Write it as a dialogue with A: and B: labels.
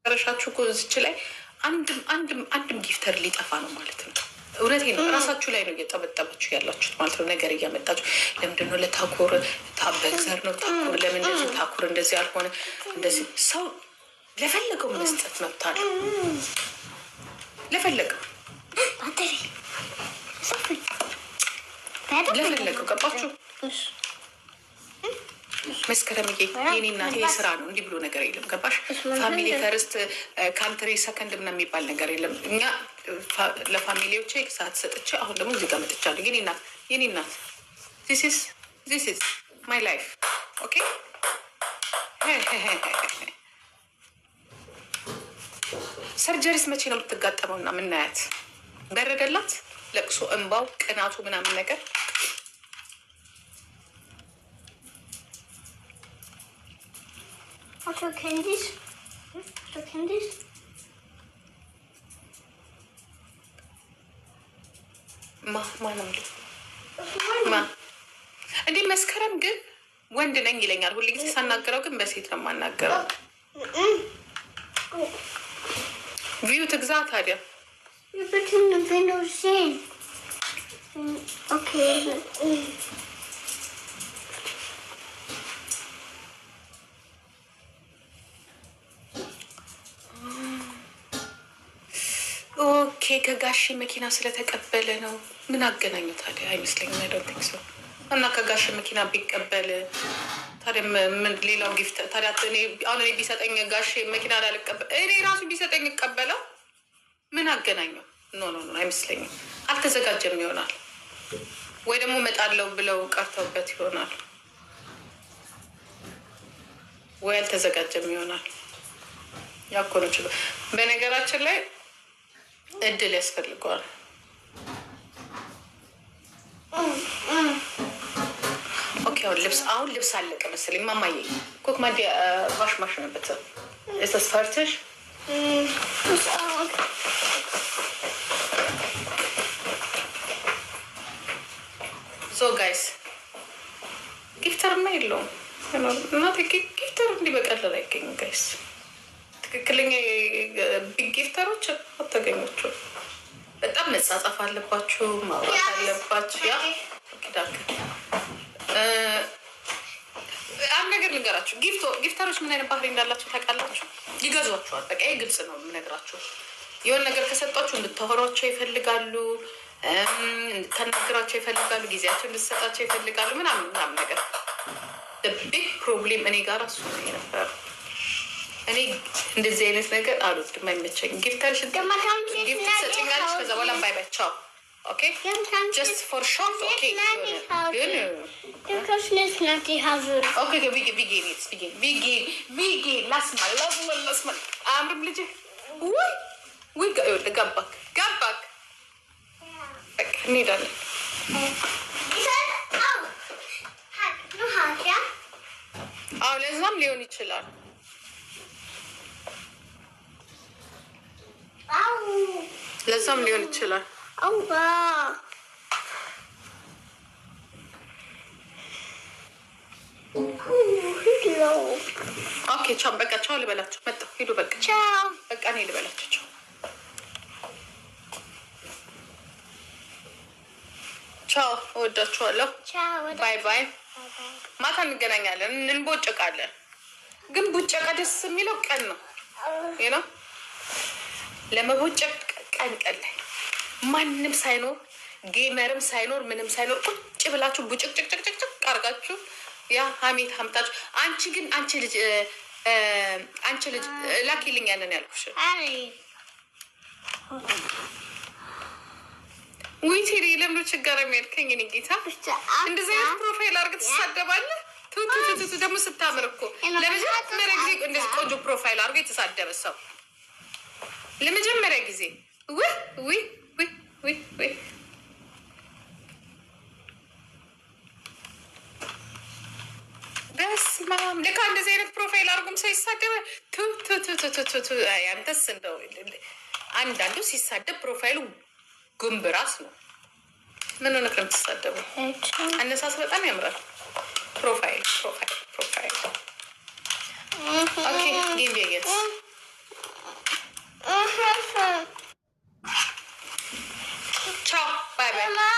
A: መጨረሻችሁ እኮ እዚች ላይ አንድም ጊፍተር ሊጠፋ ነው ማለት ነው። እውነቴ ነው። ራሳችሁ ላይ ነው እየጠበጠባችሁ ያላችሁት ማለት ነው። ነገር እያመጣችሁ ለምንድን ነው ለታኩር ታበግዘር ነው ታኩር ለምን እንደዚህ ታኩር እንደዚህ አልሆነ እንደዚህ ሰው ለፈለገው መስጠት መብት አለ። ለፈለገው ገባችሁ? መስከረምዬ የኔ እናቴ የስራ ነው እንዲህ ብሎ ነገር የለም። ገባሽ? ፋሚሊ ፈርስት ካንትሪ ሰከንድ ምናምን የሚባል ነገር የለም። እኛ ለፋሚሊዎቼ ሰዓት ሰጥቼ አሁን ደግሞ እዚህ ጋር መጥቻለሁ። የኔ እናት this is my life ኦኬ። ሰርጀሪስ መቼ ነው የምትጋጠመው? እና ምናያት በረደላት ለቅሶ እንባው ቅናቱ ምናምን ነገር
B: Otto Candies.
A: እንዲህ መስከረም ግን ወንድ ነኝ ይለኛል ሁሉ ጊዜ ሳናገረው፣ ግን በሴት ነው የማናገረው። ቪዩ ትግዛ ታዲያ ኦኬ። ከጋሽ መኪና ስለተቀበለ ነው። ምን አገናኙ ታዲያ? አይመስለኝም። አይደንቲንግ ሰው እና ከጋሽ መኪና ቢቀበል ታዲያ ምን ሌላው ጊፍት ታዲያ? አሁን እኔ ቢሰጠኝ ጋሽ መኪና ላልቀበል እኔ ራሱ ቢሰጠኝ እቀበለው። ምን አገናኘው? ኖ አይመስለኝም። አልተዘጋጀም ይሆናል ወይ ደግሞ እመጣለሁ ብለው ቀርተውበት ይሆናል ወይ አልተዘጋጀም ይሆናል። ያኮ ነው ችሎ። በነገራችን ላይ እድል ያስፈልገዋል። ኦኬ አሁን ልብስ አለቀ መሰለኝ። ማማዬ ኮክ ማዲ ዋሽ ማሽንበት እስተስፈርትሽ ሶ ጋይስ ጊፍተርማ የለውም እናቴ። ጊፍተር እንዲህ በቀላል አይገኝም ጋይስ። ትክክለኛ ቢግ ጊፍተሮች አታገኟቸው። በጣም መጻጻፍ አለባችሁ፣ ማውራት አለባችሁ። ያ አንድ ነገር ልንገራችሁ። ጊፍተሮች ምን አይነት ባህሪ እንዳላቸው ታውቃላችሁ? ይገዟችኋል። በቃ ግልጽ ነው የምነግራችሁ። የሆነ ነገር ከሰጧችሁ እንድታወሯቸው ይፈልጋሉ፣ እንድታናግራቸው ይፈልጋሉ፣ ጊዜያቸው እንድትሰጣቸው ይፈልጋሉ ምናምን ነገር። ቢግ ፕሮብሌም እኔ ጋር እሱ ነው የነበረው። እኔ እንደዚህ አይነት ነገር አልወድም፣ አይመቸኝም። ጊፍተርሽ ጊፍት ትሰጪኛለሽ፣ ከዛ በኋላ ባይ ባይ ቻው። ኦኬ ጀስት ፎር ሾት ኦኬ። ቢጊ ላስማል አምርም ልጅ ወይ ገባክ በቃ እንሄዳለን። አዎ ለዛም ሊሆን ይችላል። ለዛም ሊሆን ይችላል። ኦኬ ቻው በቃ ቻው ልበላቸው። መጣሁ ሄዱ በቃ ቻው በቃ እኔ ልበላቸው ቻው ቻው። እወዳችኋለሁ። ባይ ባይ። ማታ እንገናኛለን፣ እንቦጭቃለን። ግን ቡጨቃ ደስ የሚለው ቀን ነው ነው ለመቦጨቅ ቀን ላይ ማንም ሳይኖር ጌመርም ሳይኖር ምንም ሳይኖር ቁጭ ብላችሁ ቡጭቅጭቅጭቅጭቅ አርጋችሁ ያ ሀሜት ሀምታችሁ። አንቺ ልጅ ላኪልኝ ያንን ያልኩሽ ውይ ቴሪ ለምዶ ችጋር የሚያልከኝ እኔ ጌታ እንደዚህ አይነት ፕሮፋይል አርገህ ትሳደባለህ። ቱቱቱቱ ደግሞ ስታምር እኮ ለመጀመሪያ ጊዜ እንደዚህ ቆንጆ ፕሮፋይል አርገህ የተሳደበ ሰው ለመጀመሪያ ጊዜ ውይ በስመ አብ። ልካ እንደዚህ አይነት ፕሮፋይል አድርጎም ሰው ይሳደበ። ቱቱቱቱቱ ያንተስ እንደው አንዳንዱ ሲሳደብ ፕሮፋይሉ ጉንብራስ ነው። ምን ሆነህ ነው የምትሳደበው? አነሳስ በጣም ያምራል። ፕሮፋይል ኦኬ ጌም ቻው ባይ ባይ።